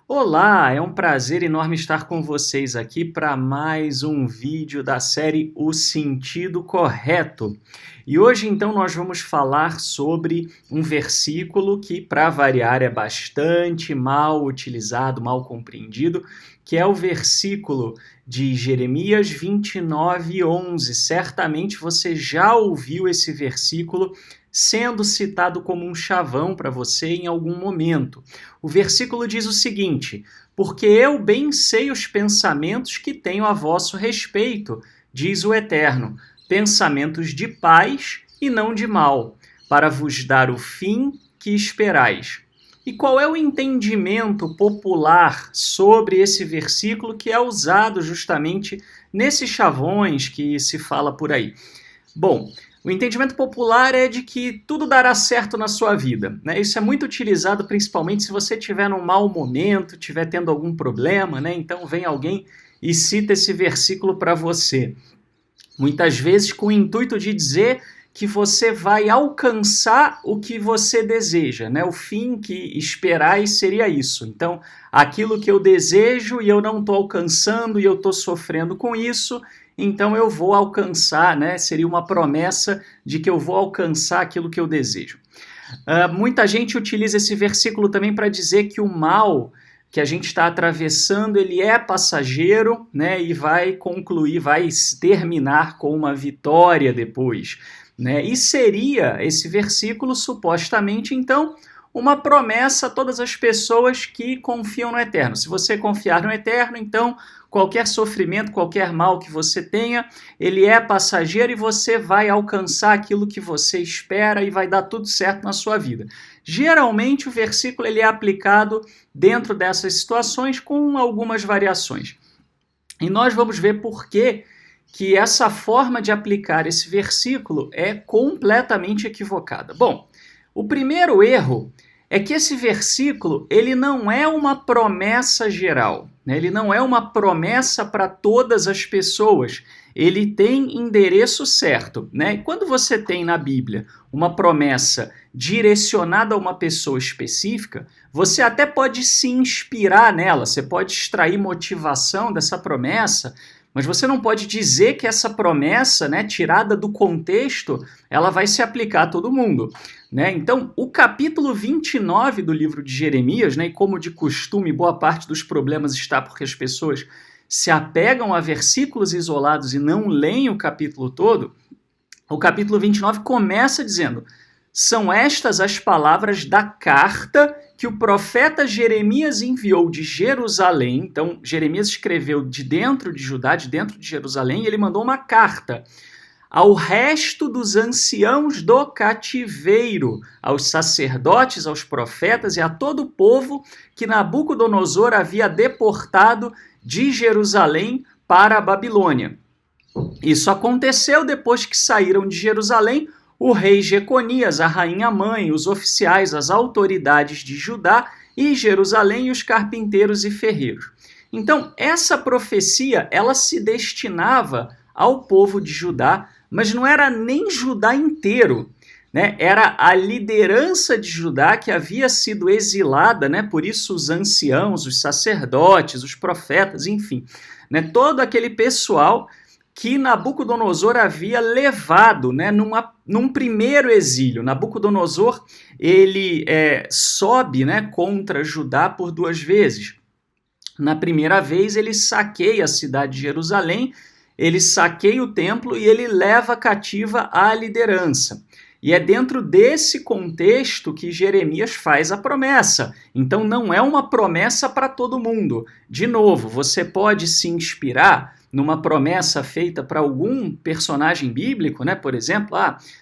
Olá, é um prazer enorme estar com vocês aqui para mais um vídeo da série O Sentido Correto. E hoje então nós vamos falar sobre um versículo que, para variar, é bastante mal utilizado, mal compreendido, que é o versículo de Jeremias 29:11. Certamente você já ouviu esse versículo sendo citado como um chavão para você em algum momento. O versículo diz o seguinte: porque eu bem sei os pensamentos que tenho a vosso respeito, diz o Eterno, pensamentos de paz e não de mal, para vos dar o fim que esperais. E qual é o entendimento popular sobre esse versículo que é usado justamente nesses chavões que se fala por aí? Bom, o entendimento popular é de que tudo dará certo na sua vida, né? Isso é muito utilizado principalmente se você estiver num mau momento, estiver tendo algum problema, né? Então vem alguém e cita esse versículo para você. Muitas vezes com o intuito de dizer que você vai alcançar o que você deseja, né? O fim que esperais seria isso. Então, aquilo que eu desejo e eu não estou alcançando e eu estou sofrendo com isso, então eu vou alcançar, né? Seria uma promessa de que eu vou alcançar aquilo que eu desejo. Muita gente utiliza esse versículo também para dizer que o mal que a gente está atravessando, ele é passageiro, né, e vai concluir, vai terminar com uma vitória depois, né? E seria esse versículo supostamente, então, uma promessa a todas as pessoas que confiam no Eterno. Se você confiar no Eterno, então qualquer sofrimento, qualquer mal que você tenha, ele é passageiro e você vai alcançar aquilo que você espera e vai dar tudo certo na sua vida. Geralmente o versículo ele é aplicado dentro dessas situações com algumas variações. E nós vamos ver por que essa forma de aplicar esse versículo é completamente equivocada. Bom, o primeiro erro é que esse versículo ele não é uma promessa geral, né? Ele não é uma promessa para todas as pessoas. Ele tem endereço certo, né? E quando você tem na Bíblia uma promessa direcionada a uma pessoa específica, você até pode se inspirar nela, você pode extrair motivação dessa promessa, mas você não pode dizer que essa promessa, né, tirada do contexto, ela vai se aplicar a todo mundo, né? Então, o capítulo 29 do livro de Jeremias, né, e como de costume, boa parte dos problemas está porque as pessoas se apegam a versículos isolados e não leem o capítulo todo. O capítulo 29 começa dizendo: são estas as palavras da carta que o profeta Jeremias enviou de Jerusalém. Então, Jeremias escreveu de dentro de Judá, de dentro de Jerusalém, e ele mandou uma carta ao resto dos anciãos do cativeiro, aos sacerdotes, aos profetas e a todo o povo que Nabucodonosor havia deportado de Jerusalém para a Babilônia. Isso aconteceu depois que saíram de Jerusalém o rei Jeconias, a rainha mãe, os oficiais, as autoridades de Judá e Jerusalém e os carpinteiros e ferreiros. Então, essa profecia, ela se destinava ao povo de Judá, mas não era nem Judá inteiro, né? Era a liderança de Judá que havia sido exilada, né? Por isso os anciãos, os sacerdotes, os profetas, enfim, né? Todo aquele pessoal que Nabucodonosor havia levado, né, num primeiro exílio. Nabucodonosor ele sobe, né, contra Judá por duas vezes. Na primeira vez ele saqueia a cidade de Jerusalém, ele saqueia o templo e ele leva cativa a liderança. E é dentro desse contexto que Jeremias faz a promessa. Então não é uma promessa para todo mundo. De novo, você pode se inspirar numa promessa feita para algum personagem bíblico, né? Por exemplo,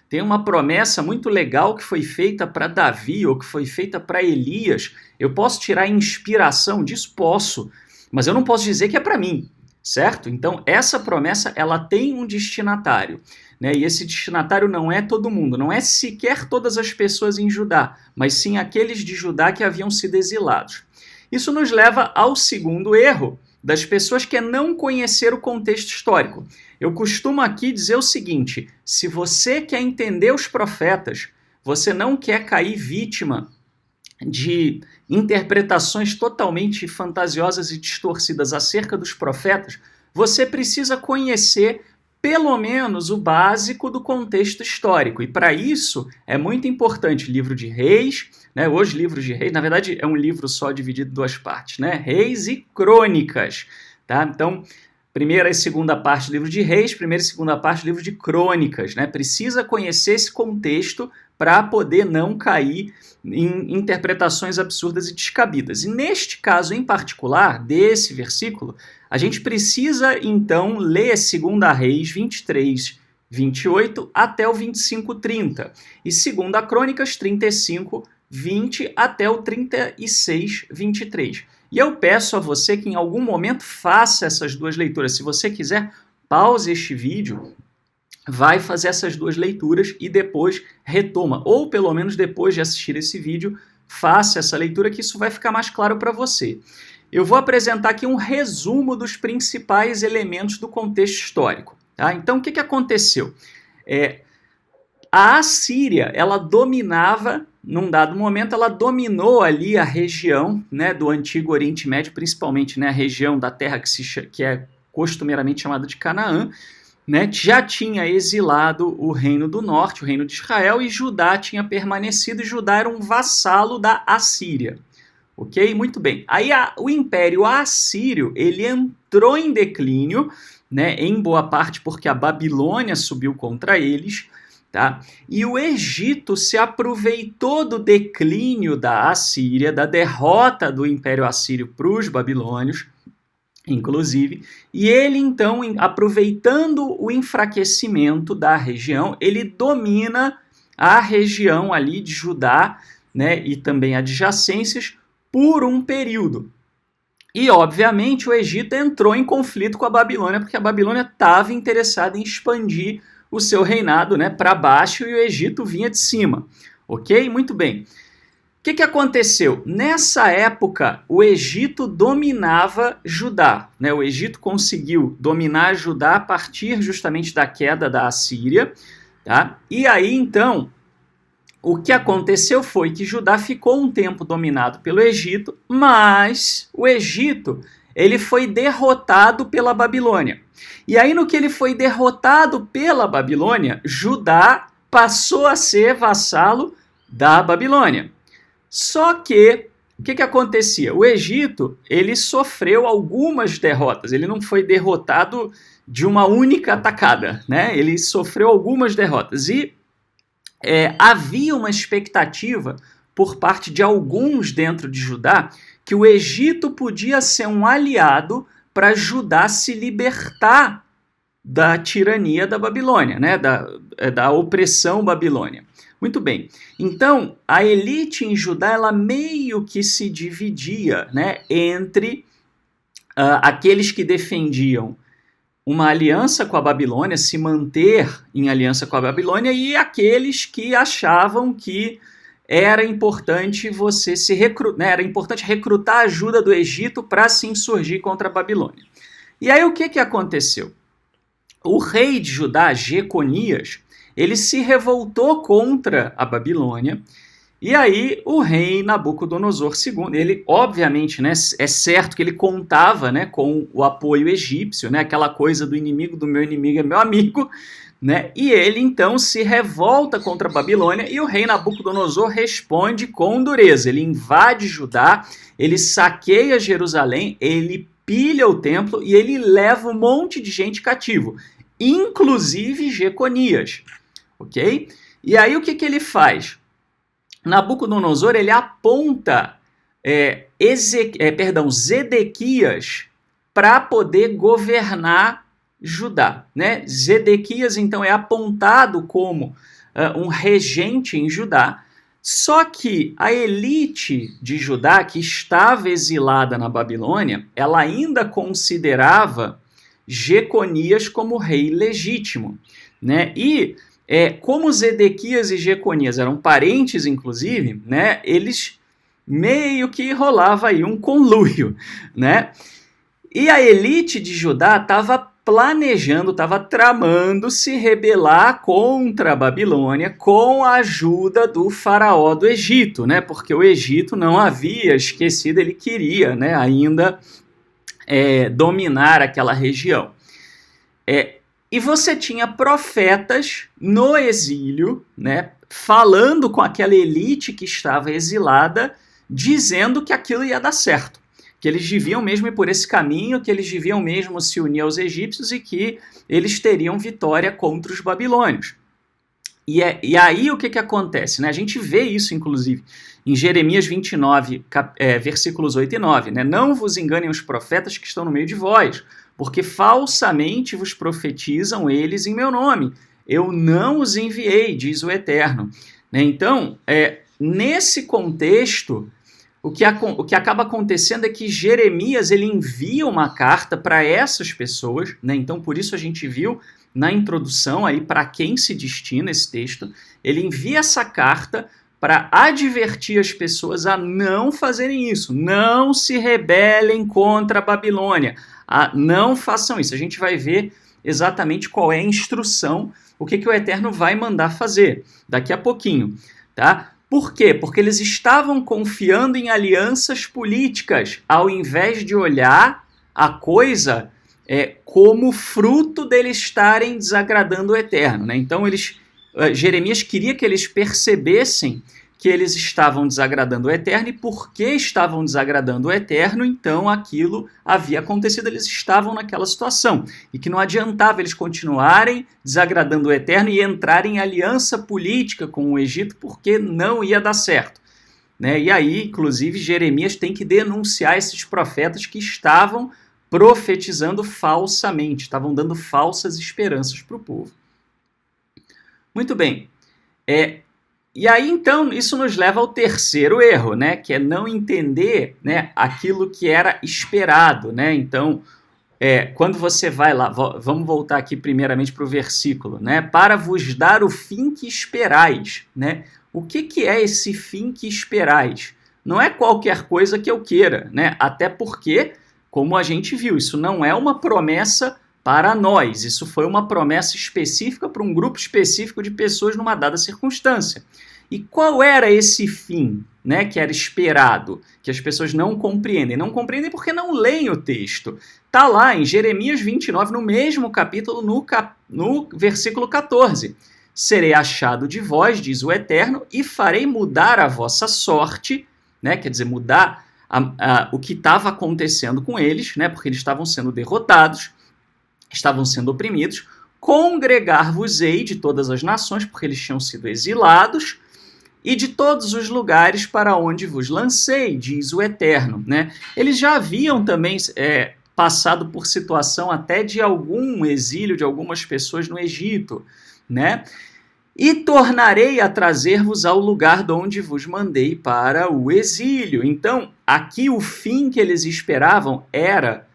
tem uma promessa muito legal que foi feita para Davi ou que foi feita para Elias. Eu posso tirar inspiração disso? Posso, mas eu não posso dizer que é para mim, certo? Então, essa promessa, ela tem um destinatário, né? E esse destinatário não é todo mundo, não é sequer todas as pessoas em Judá, mas sim aqueles de Judá que haviam sido exilados. Isso nos leva ao segundo erro das pessoas que é não conhecer o contexto histórico. Eu costumo aqui dizer o seguinte: se você quer entender os profetas, você não quer cair vítima de interpretações totalmente fantasiosas e distorcidas acerca dos profetas, você precisa conhecer pelo menos o básico do contexto histórico. E para isso é muito importante o livro de Reis, né? Os livros de Reis, na verdade é um livro só dividido em duas partes, né? Reis e Crônicas. Tá? Então, primeira e segunda parte do livro de Reis, primeira e segunda parte do livro de Crônicas. Né? Precisa conhecer esse contexto para poder não cair em interpretações absurdas e descabidas. E neste caso em particular, desse versículo, a gente precisa então ler 2 Reis 23, 28 até o 25, 30. E 2 Crônicas 35, 20 até o 36, 23. E eu peço a você que em algum momento faça essas duas leituras. Se você quiser, pause este vídeo, vai fazer essas duas leituras e depois retoma. Ou pelo menos depois de assistir esse vídeo, faça essa leitura que isso vai ficar mais claro para você. Eu vou apresentar aqui um resumo dos principais elementos do contexto histórico. Tá? Então, o que aconteceu? A Assíria, ela dominava, num dado momento, ela dominou ali a região, né, do Antigo Oriente Médio, principalmente, né, a região da terra que é costumeiramente chamada de Canaã, né, já tinha exilado o Reino do Norte, o Reino de Israel, e Judá tinha permanecido, e Judá era um vassalo da Assíria. Ok? Muito bem. Aí o Império Assírio, ele entrou em declínio, né, em boa parte porque a Babilônia subiu contra eles, tá? E o Egito se aproveitou do declínio da Assíria, da derrota do Império Assírio para os babilônios, inclusive, e ele então, aproveitando o enfraquecimento da região, ele domina a região ali de Judá, né, e também adjacências por um período. E, obviamente, o Egito entrou em conflito com a Babilônia, porque a Babilônia estava interessada em expandir o seu reinado, né, para baixo, e o Egito vinha de cima. Ok? Muito bem. O que aconteceu? Nessa época, o Egito dominava Judá. Né? O Egito conseguiu dominar Judá a partir justamente da queda da Assíria. Tá? E aí, então, o que aconteceu foi que Judá ficou um tempo dominado pelo Egito, mas o Egito ele foi derrotado pela Babilônia. E aí, no que ele foi derrotado pela Babilônia, Judá passou a ser vassalo da Babilônia. Só que, o que acontecia? O Egito, ele sofreu algumas derrotas, ele não foi derrotado de uma única atacada, né? Ele sofreu algumas derrotas e havia uma expectativa por parte de alguns dentro de Judá que o Egito podia ser um aliado para Judá se libertar da tirania da Babilônia, né? da opressão babilônia. Muito bem, então a elite em Judá ela meio que se dividia, né, entre aqueles que defendiam uma aliança com a Babilônia, se manter em aliança com a Babilônia, e aqueles que achavam que era importante era importante recrutar a ajuda do Egito para se insurgir contra a Babilônia. E aí o que aconteceu? O rei de Judá, Jeconias, ele se revoltou contra a Babilônia, e aí o rei Nabucodonosor II, ele obviamente, né, é certo que ele contava, né, com o apoio egípcio, né, aquela coisa do inimigo do meu inimigo é meu amigo, né, e ele então se revolta contra a Babilônia, e o rei Nabucodonosor responde com dureza, ele invade Judá, ele saqueia Jerusalém, ele pilha o templo e ele leva um monte de gente cativo, inclusive Jeconias. Ok? E aí o que ele faz? Nabucodonosor ele aponta Zedequias para poder governar Judá. Né? Zedequias então é apontado como um regente em Judá, só que a elite de Judá, que estava exilada na Babilônia, ela ainda considerava Jeconias como rei legítimo. Né? E como Zedequias e Jeconias eram parentes, inclusive, né, eles meio que rolava aí um conluio, né? E a elite de Judá estava planejando, estava tramando se rebelar contra a Babilônia com a ajuda do faraó do Egito, né? Porque o Egito não havia esquecido, ele queria, né, ainda dominar aquela região. E você tinha profetas no exílio, né, falando com aquela elite que estava exilada, dizendo que aquilo ia dar certo, que eles deviam mesmo ir por esse caminho, que eles deviam mesmo se unir aos egípcios e que eles teriam vitória contra os babilônios. E aí o que acontece? Né? A gente vê isso, inclusive, em Jeremias 29, versículos 8 e 9. Né? Não vos enganem os profetas que estão no meio de vós, porque falsamente vos profetizam eles em meu nome. Eu não os enviei, diz o Eterno. Né? Então, nesse contexto, o que acaba acontecendo é que Jeremias ele envia uma carta para essas pessoas, né? Então por isso a gente viu na introdução aí para quem se destina esse texto, ele envia essa carta para advertir as pessoas a não fazerem isso, não se rebelem contra a Babilônia, não façam isso. A gente vai ver exatamente qual é a instrução, o que o Eterno vai mandar fazer daqui a pouquinho, tá? Por quê? Porque eles estavam confiando em alianças políticas, ao invés de olhar a coisa como fruto deles estarem desagradando o Eterno. Né? Então, Jeremias queria que eles percebessem que eles estavam desagradando o Eterno, e porque estavam desagradando o Eterno, então aquilo havia acontecido, eles estavam naquela situação, e que não adiantava eles continuarem desagradando o Eterno e entrarem em aliança política com o Egito, porque não ia dar certo. Né? E aí, inclusive, Jeremias tem que denunciar esses profetas que estavam profetizando falsamente, estavam dando falsas esperanças para o povo. Muito bem. E aí, então, isso nos leva ao terceiro erro, né? Que é não entender, né, aquilo que era esperado, né? Então, quando você vai lá, vamos voltar aqui primeiramente para o versículo, né? Para vos dar o fim que esperais, né? O que é esse fim que esperais? Não é qualquer coisa que eu queira, né? Até porque, como a gente viu, isso não é uma promessa para nós, isso foi uma promessa específica para um grupo específico de pessoas numa dada circunstância. E qual era esse fim, né, que era esperado, que as pessoas não compreendem? Não compreendem porque não leem o texto. Está lá em Jeremias 29, no mesmo capítulo, no versículo 14. Serei achado de vós, diz o Eterno, e farei mudar a vossa sorte, né, quer dizer, mudar o que estava acontecendo com eles, né, porque eles estavam sendo derrotados, estavam sendo oprimidos, congregar-vos-ei de todas as nações, porque eles tinham sido exilados, e de todos os lugares para onde vos lancei, diz o Eterno. Né? Eles já haviam também passado por situação até de algum exílio de algumas pessoas no Egito, né? E tornarei a trazer-vos ao lugar de onde vos mandei para o exílio. Então, aqui o fim que eles esperavam era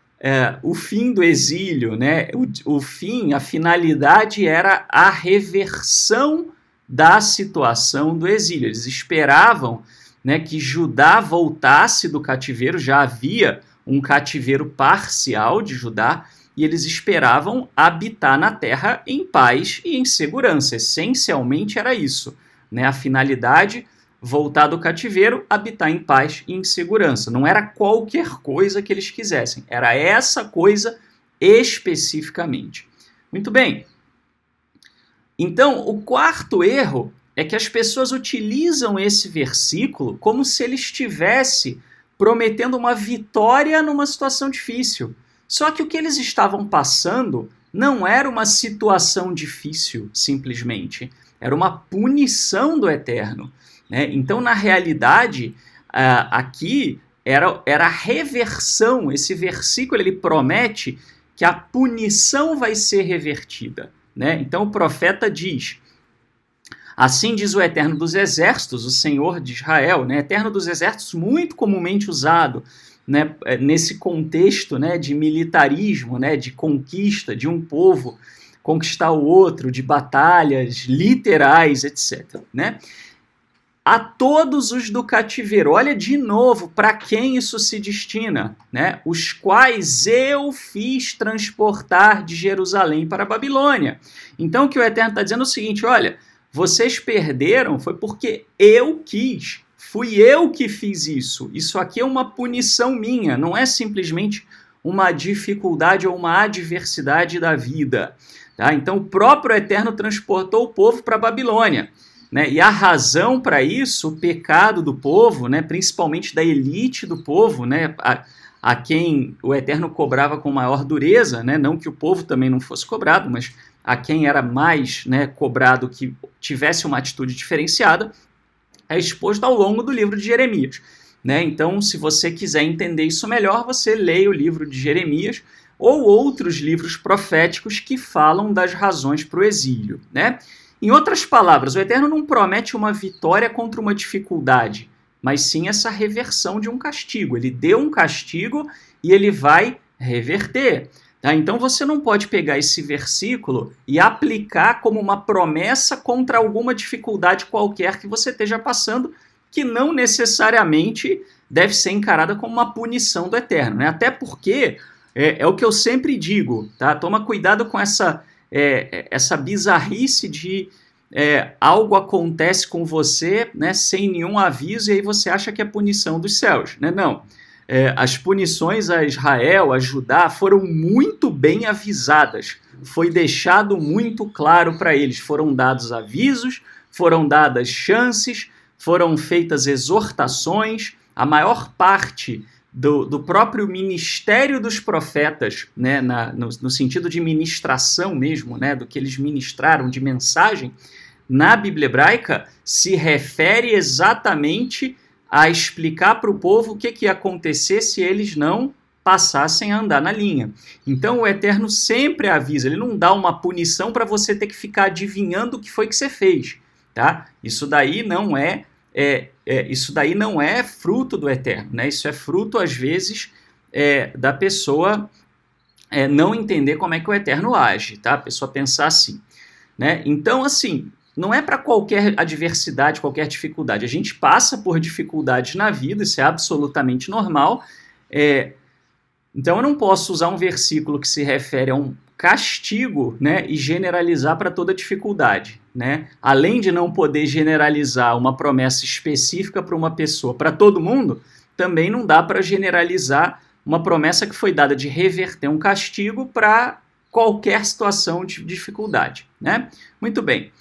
o fim do exílio, né? O fim, a finalidade era a reversão da situação do exílio. Eles esperavam, né, que Judá voltasse do cativeiro, já havia um cativeiro parcial de Judá, e eles esperavam habitar na terra em paz e em segurança. Essencialmente era isso, né? A finalidade, voltar do cativeiro, habitar em paz e em segurança. Não era qualquer coisa que eles quisessem, era essa coisa especificamente. Muito bem. Então, o quarto erro é que as pessoas utilizam esse versículo como se ele estivesse prometendo uma vitória numa situação difícil. Só que o que eles estavam passando não era uma situação difícil, simplesmente. Era uma punição do Eterno. Né? Então, na realidade, aqui era a reversão. Esse versículo ele promete que a punição vai ser revertida. Né? Então o profeta diz: assim diz o Eterno dos Exércitos, o Senhor de Israel, né? Eterno dos Exércitos, muito comumente usado, né, nesse contexto, né, de militarismo, né, de conquista de um povo, conquistar o outro, de batalhas literais, etc. Né? a todos os do cativeiro. Olha de novo para quem isso se destina, né? Os quais eu fiz transportar de Jerusalém para a Babilônia. Então o que o Eterno está dizendo é o seguinte, olha, vocês perderam foi porque eu quis, fui eu que fiz isso. Isso aqui é uma punição minha, não é simplesmente uma dificuldade ou uma adversidade da vida. Tá? Então o próprio Eterno transportou o povo para a Babilônia. Né? E a razão para isso, o pecado do povo, né? Principalmente da elite do povo, né? A quem o Eterno cobrava com maior dureza, né? Não que o povo também não fosse cobrado, mas a quem era mais, né, cobrado que tivesse uma atitude diferenciada, é exposto ao longo do livro de Jeremias. Né? Então, se você quiser entender isso melhor, você leia o livro de Jeremias ou outros livros proféticos que falam das razões para o exílio. Né? Em outras palavras, o Eterno não promete uma vitória contra uma dificuldade, mas sim essa reversão de um castigo. Ele deu um castigo e ele vai reverter. Tá? Então você não pode pegar esse versículo e aplicar como uma promessa contra alguma dificuldade qualquer que você esteja passando, que não necessariamente deve ser encarada como uma punição do Eterno. Né? Até porque é o que eu sempre digo, tá? Toma cuidado com essa bizarrice de algo acontece com você, né, sem nenhum aviso, e aí você acha que é punição dos céus. Né? Não. As punições a Israel, a Judá, foram muito bem avisadas. Foi deixado muito claro para eles. Foram dados avisos, foram dadas chances, foram feitas exortações. A maior parte do próprio ministério dos profetas, né, no sentido de ministração mesmo, né, do que eles ministraram de mensagem, na Bíblia hebraica, se refere exatamente a explicar para o povo o que ia acontecer se eles não passassem a andar na linha. Então o Eterno sempre avisa, ele não dá uma punição para você ter que ficar adivinhando o que foi que você fez. Tá? Isso daí não é fruto do Eterno, né? Isso é fruto, às vezes, da pessoa não entender como é que o Eterno age, tá? A pessoa pensar assim. Né? Então, assim, não é para qualquer adversidade, qualquer dificuldade. A gente passa por dificuldades na vida, isso é absolutamente normal. Então eu não posso usar um versículo que se refere a um castigo, né, e generalizar para toda dificuldade. Né? Além de não poder generalizar uma promessa específica para uma pessoa, para todo mundo, também não dá para generalizar uma promessa que foi dada de reverter um castigo para qualquer situação de dificuldade. Né? Muito bem.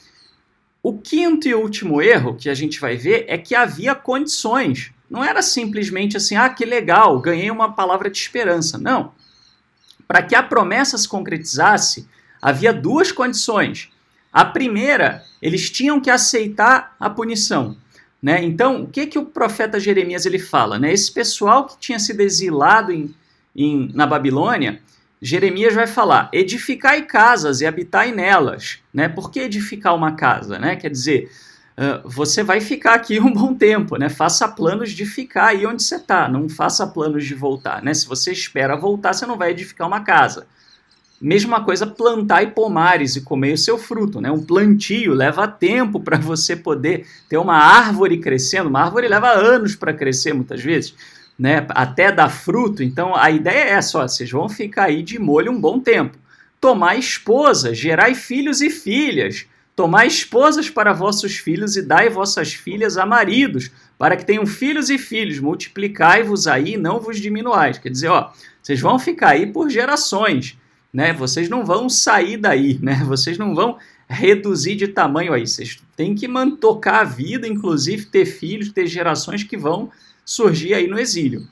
O quinto e último erro que a gente vai ver é que havia condições. Não era simplesmente assim, que legal, ganhei uma palavra de esperança. Não. Para que a promessa se concretizasse, havia duas condições. A primeira, eles tinham que aceitar a punição. Né? Então, o que o profeta Jeremias ele fala? Né? Esse pessoal que tinha sido exilado na Babilônia, Jeremias vai falar, edificai casas e habitai nelas. Né? Por que edificar uma casa? Né? Quer dizer, você vai ficar aqui um bom tempo, né? Faça planos de ficar aí onde você está, não faça planos de voltar. Né? Se você espera voltar, você não vai edificar uma casa. Mesma coisa, plantar e pomares e comer o seu fruto. Né? Um plantio leva tempo para você poder ter uma árvore crescendo. Uma árvore leva anos para crescer, muitas vezes. Né, até dar fruto. Então a ideia é essa, vocês vão ficar aí de molho um bom tempo. Tomai esposas, gerai filhos e filhas, tomai esposas para vossos filhos e dai vossas filhas a maridos, para que tenham filhos e filhos, multiplicai-vos aí e não vos diminuais. Quer dizer, vocês vão ficar aí por gerações, né? Vocês não vão sair daí, né? Vocês não vão reduzir de tamanho aí, vocês têm que tocar a vida, inclusive ter filhos, ter gerações que vão surgir aí no exílio.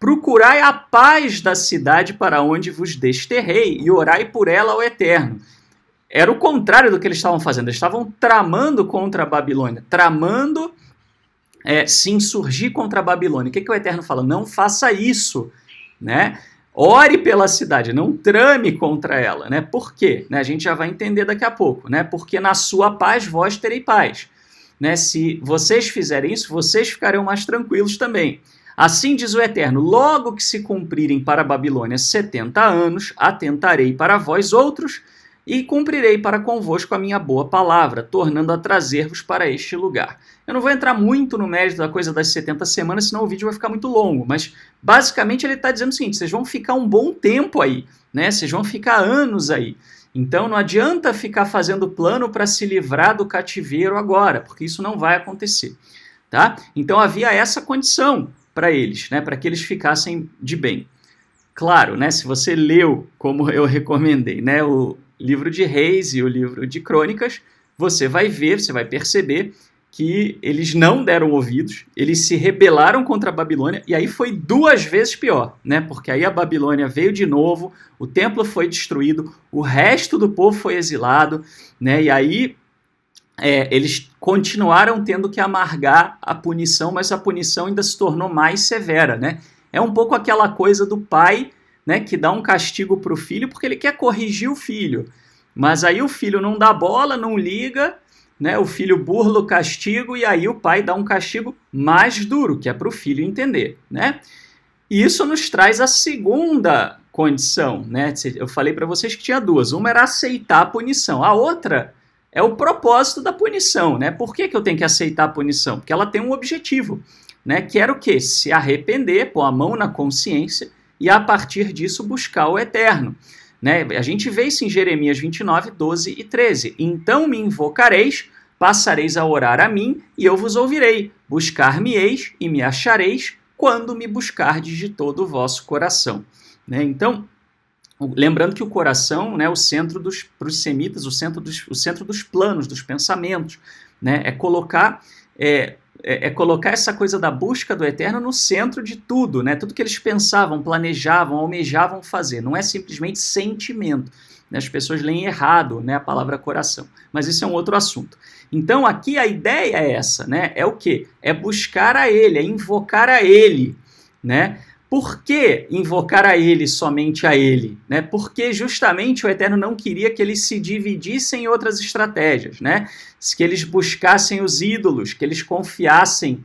Procurai a paz da cidade para onde vos desterrei e orai por ela ao Eterno. Era o contrário do que eles estavam fazendo. Eles estavam tramando contra a Babilônia, tramando se insurgir contra a Babilônia. O que o Eterno fala? Não faça isso, né? Ore pela cidade, não trame contra ela, né? Por quê? Né? A gente já vai entender daqui a pouco, né? Porque na sua paz vós terei paz. Né? Se vocês fizerem isso, vocês ficarão mais tranquilos também. Assim diz o Eterno, logo que se cumprirem para a Babilônia 70 anos, atentarei para vós outros e cumprirei para convosco a minha boa palavra, tornando a trazer-vos para este lugar. Eu não vou entrar muito no mérito da coisa das 70 semanas, senão o vídeo vai ficar muito longo, mas basicamente ele está dizendo o seguinte: vocês vão ficar um bom tempo aí, né? Vocês vão ficar anos aí. Então não adianta ficar fazendo plano para se livrar do cativeiro agora, porque isso não vai acontecer. Tá? Então havia essa condição para eles, né? Para que eles ficassem de bem. Claro, né? Se você leu, como eu recomendei, né? O livro de Reis e o livro de Crônicas, você vai ver, você vai perceber que eles não deram ouvidos, eles se rebelaram contra a Babilônia, e aí foi 2 vezes pior, né? Porque aí a Babilônia veio de novo, o templo foi destruído, o resto do povo foi exilado, né? E aí eles continuaram tendo que amargar a punição, mas a punição ainda se tornou mais severa, né? É um pouco aquela coisa do pai, né, que dá um castigo para o filho porque ele quer corrigir o filho, mas aí o filho não dá bola, não liga, né? O filho burla o castigo e aí o pai dá um castigo mais duro, que é para o filho entender, né? E isso nos traz a segunda condição, né? Eu falei para vocês que tinha 2. Uma era aceitar a punição, a outra é o propósito da punição, né? Por que eu tenho que aceitar a punição? Porque ela tem um objetivo, né? Que era o quê? Se arrepender, pôr a mão na consciência e a partir disso buscar o eterno. Né? A gente vê isso em Jeremias 29, 12 e 13. Então me invocareis, passareis a orar a mim, e eu vos ouvirei. Buscar-me-eis e me achareis, quando me buscardes de todo o vosso coração. Né? Então, lembrando que o coração, né, o centro para os semitas, o centro dos planos, dos pensamentos, né? É colocar essa coisa da busca do eterno no centro de tudo, né? Tudo que eles pensavam, planejavam, almejavam fazer. Não é simplesmente sentimento. Né? As pessoas leem errado, né, a palavra coração. Mas isso é um outro assunto. Então aqui a ideia é essa, né? É o quê? É buscar a ele, é invocar a ele, né? Por que invocar a ele, somente a ele? Né? Porque justamente o Eterno não queria que eles se dividissem em outras estratégias, né? Que eles buscassem os ídolos, que eles confiassem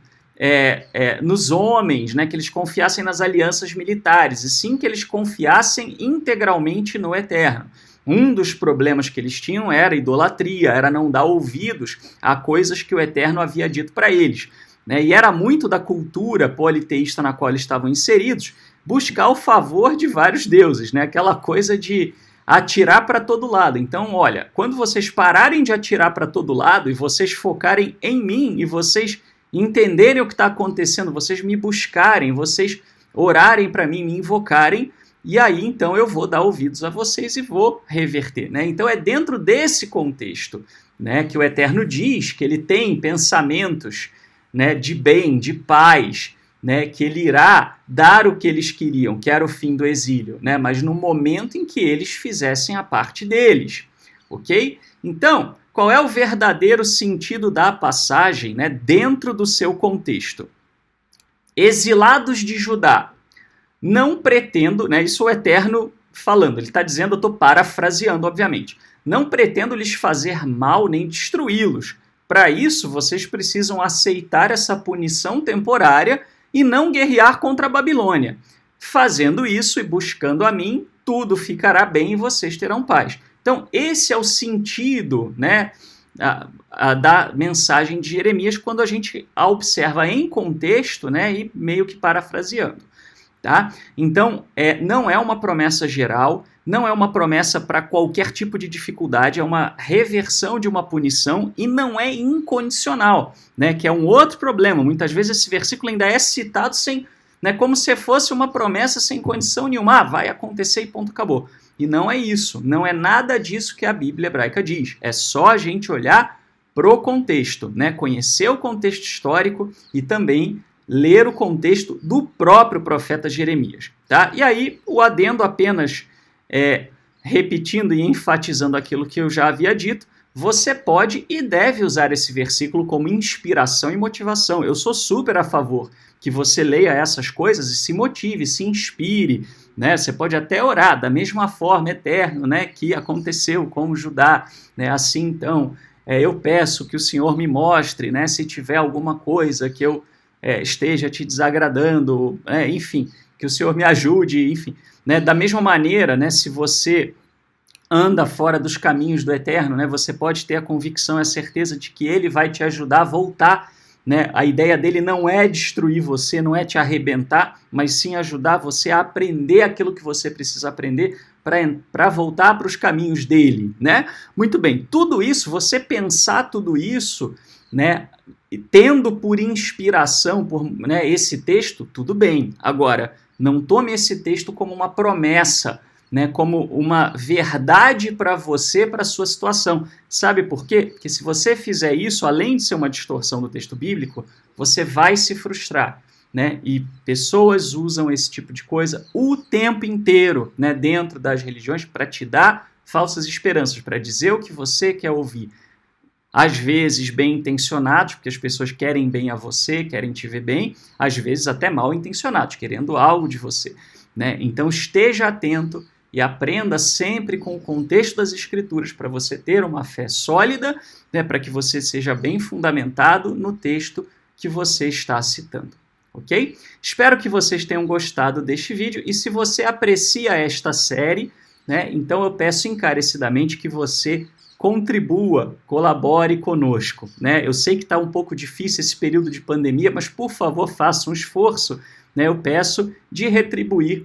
nos homens, né? Que eles confiassem nas alianças militares, e sim que eles confiassem integralmente no Eterno. Um dos problemas que eles tinham era a idolatria, era não dar ouvidos a coisas que o Eterno havia dito para eles. Né? E era muito da cultura politeísta na qual eles estavam inseridos buscar o favor de vários deuses, né? Aquela coisa de atirar para todo lado. Então, olha, quando vocês pararem de atirar para todo lado e vocês focarem em mim e vocês entenderem o que está acontecendo, vocês me buscarem, vocês orarem para mim, me invocarem, e aí então eu vou dar ouvidos a vocês e vou reverter. Né? Então é dentro desse contexto, né, que o Eterno diz que ele tem pensamentos, né, de bem, de paz, né, que ele irá dar o que eles queriam, que era o fim do exílio, né, mas no momento em que eles fizessem a parte deles, ok? Então, qual é o verdadeiro sentido da passagem, né, dentro do seu contexto? Exilados de Judá, não pretendo, né, isso é o Eterno falando, ele está dizendo, eu estou parafraseando, obviamente, não pretendo lhes fazer mal nem destruí-los. Para isso, vocês precisam aceitar essa punição temporária e não guerrear contra a Babilônia. Fazendo isso e buscando a mim, tudo ficará bem e vocês terão paz. Então, esse é o sentido, né, da mensagem de Jeremias quando a gente a observa em contexto, né, e meio que parafraseando. Tá? Então, não é uma promessa geral, não é uma promessa para qualquer tipo de dificuldade, é uma reversão de uma punição e não é incondicional, né? Que é um outro problema. Muitas vezes esse versículo ainda é citado sem, né, como se fosse uma promessa sem condição nenhuma. Vai acontecer e ponto, acabou. E não é isso, não é nada disso que a Bíblia hebraica diz. É só a gente olhar pro contexto, né? Conhecer o contexto histórico e também ler o contexto do próprio profeta Jeremias. Tá? E aí, o adendo apenas repetindo e enfatizando aquilo que eu já havia dito, você pode e deve usar esse versículo como inspiração e motivação. Eu sou super a favor que você leia essas coisas e se motive, se inspire. Né? Você pode até orar da mesma forma, eterno, né, que aconteceu com Judá. Né? Assim, então, eu peço que o Senhor me mostre, né, se tiver alguma coisa que eu esteja te desagradando, enfim, que o Senhor me ajude, enfim. Né? Da mesma maneira, né, se você anda fora dos caminhos do Eterno, né? Você pode ter a convicção e a certeza de que Ele vai te ajudar a voltar, né? A ideia dele não é destruir você, não é te arrebentar, mas sim ajudar você a aprender aquilo que você precisa aprender para voltar para os caminhos dele, né? Muito bem, tudo isso, você pensar tudo isso, né, tendo por inspiração né, esse texto, tudo bem. Agora, não tome esse texto como uma promessa, né, como uma verdade para você, para a sua situação. Sabe por quê? Porque se você fizer isso, além de ser uma distorção do texto bíblico, você vai se frustrar, né? E pessoas usam esse tipo de coisa o tempo inteiro, né, dentro das religiões para te dar falsas esperanças, para dizer o que você quer ouvir. Às vezes bem intencionados, porque as pessoas querem bem a você, querem te ver bem, às vezes até mal intencionados, querendo algo de você, né? Então esteja atento e aprenda sempre com o contexto das Escrituras para você ter uma fé sólida, né, para que você seja bem fundamentado no texto que você está citando, ok? Espero que vocês tenham gostado deste vídeo e se você aprecia esta série, né, então eu peço encarecidamente que você contribua, colabore conosco, né? Eu sei que está um pouco difícil esse período de pandemia, mas por favor faça um esforço, né? Eu peço de retribuir,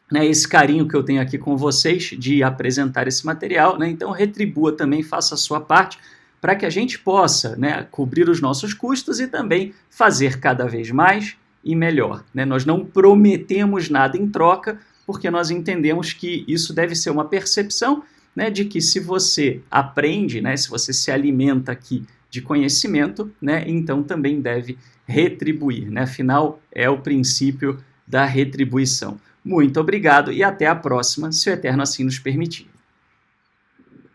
né, esse carinho que eu tenho aqui com vocês de apresentar esse material, né? Então retribua também, faça a sua parte para que a gente possa, né, cobrir os nossos custos e também fazer cada vez mais e melhor, né? Nós não prometemos nada em troca, porque nós entendemos que isso deve ser uma percepção, né, de que se você aprende, né, se você se alimenta aqui de conhecimento, né, então também deve retribuir, né? Afinal, é o princípio da retribuição. Muito obrigado e até a próxima, se o Eterno assim nos permitir.